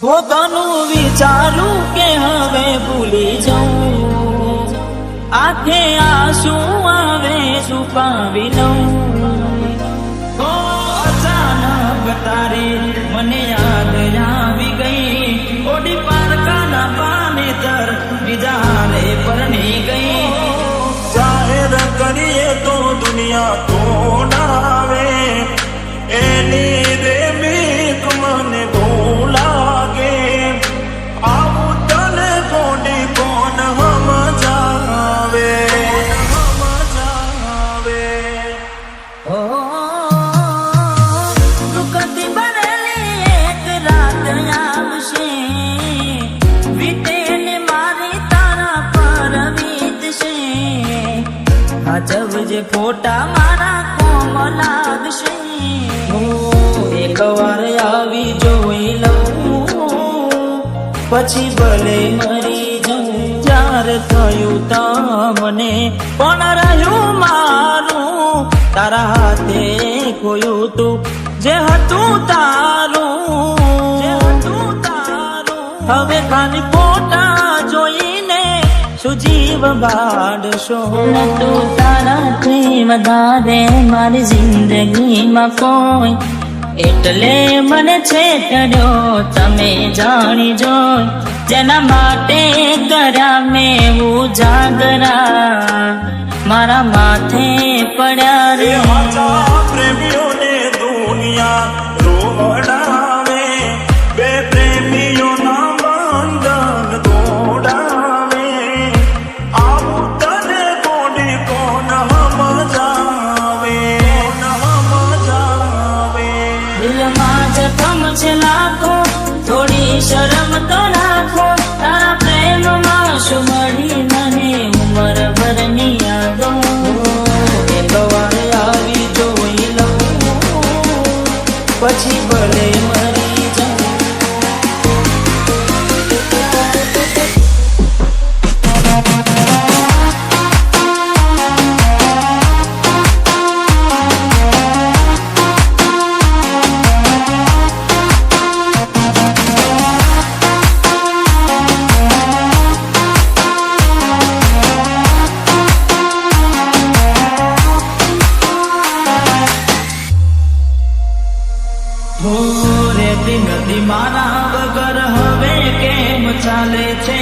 પોતાનું વિચારું કે હવે ભૂલી જાઉં, આંખે આંસુ આવે છુપાવી લઉં. અચાનક તારી મને યાદ આવી ગઈ, ઓડી પારકાના પાનેતર બીજા રે પરણી ગઈ. જાહેર કરીએ તો દુનિયા તોડાવે, એની રેમીક મને ભૂલાગે. આવું તને કોડી કોણ સમજાવે. દુઃખથી ભરેલી એક રાત આવશે, વીતે ને મારી તારા પર વીતશે. અજબ જે ફોટા મારા કોમ લાગશે. એક વાર આવી જોઈ લઉં, પછી ભલે મરી જાઉં. જ્યારે થયું તમને પણ રહ્યું મારું, તારા હાથે ખોયું તું જે હતું તારું. હવે ખાલી ફોટા જોઈને શું જીવ બાળશો. તું તારાથી વધારે મારી જિંદગીમાં કોઈ, એટલે મને છેતર્યો તમે જાણી જોઈ. જેના માટે કર્યા મેં ઉજાગરા, મારા માથે પડ્યા રે. પ્રેમીઓને દુનિયા રોવડાવે, બે પ્રેમીઓના બંધન તોડાવે. આવું તને કોડી કોણ સમજાવે. દિલમાં જખમ છે લાખો, થોડી શરમ તો રાખો. તારા પ્રેમમાં શું મળી મને ઉંમર ભરની યાદો. એક વાર આવી જોઈ લઉં, પછી ભલે મરી જાઉં. રેતી નદી મારા વગર હવે કેમ ચાલે છે.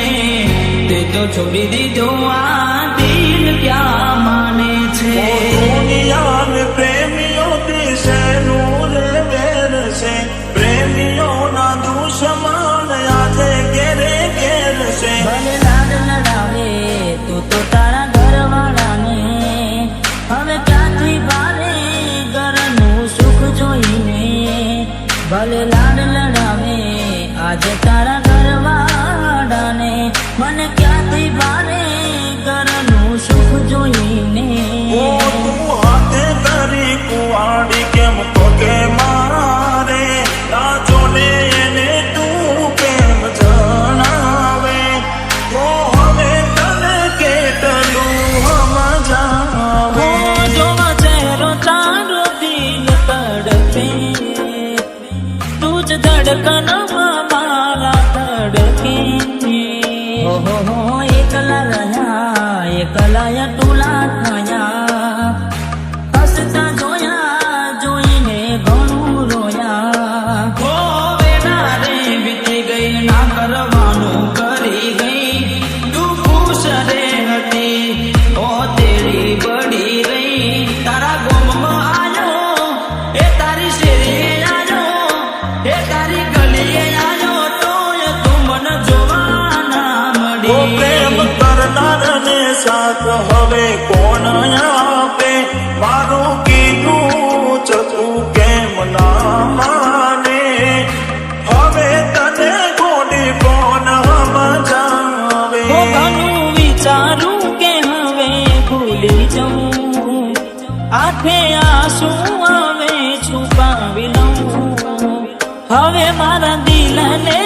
તે તો છોડી દીધો આ દિલ ક્યાં માને છે. દુનિયાને પ્રેમીઓથી શેનું રે વેર છે. પ્રેમીઓના દુશ્મન આજે ઘેરે ઘેર છે. ભલે લાડ લડાવે તું તો તારા ઘરવાળાને, હવે ક્યાંથી ભારે ઘરનું સુખ જોઈને. ભલે લાડ લડાવે આજે તારા ઘરવાળાને, મને ક્યાંથી ભારે ઘરનું સુખ જોઈને. તું હાથે કરી કુવાડી કેમ પગે મારે, ના જોડે એને તું કેમ જણાવે. તો હવે તને કેટલું સમજાવે. જોવા ચહેરો તારો દિલ તડપે, તું જ ધડકનમાં મારા ધડકે. એકલા રહ્યા એકલા ટુલા થયા, હસતા જોયા જોઈને ઘણું રોયા. વેના રે વીતી ગઈ, ના કરવાનું કરી ગઈ. તું ખુશ રે હતી, ઓ તેરી બડી રહી. તારા ગોમમાં આવ્યો, એ તારી શેરીએ આવ્યો, એ તારી ગલીએ આવ્યો, તોય તું મને જોવા ના ઓ પ્રેમ મળી. કરનારને સાથ હવે કોણ આપે. મારું કીધું ચતું કેમ ના માને. હવે તને કોડી કોણ સમજાવે. ઘણું વિચારું કે હવે ભૂલી જાઉં, આંખે આંસુ આવે છુપાવી લઉં. હવે મારા દિલને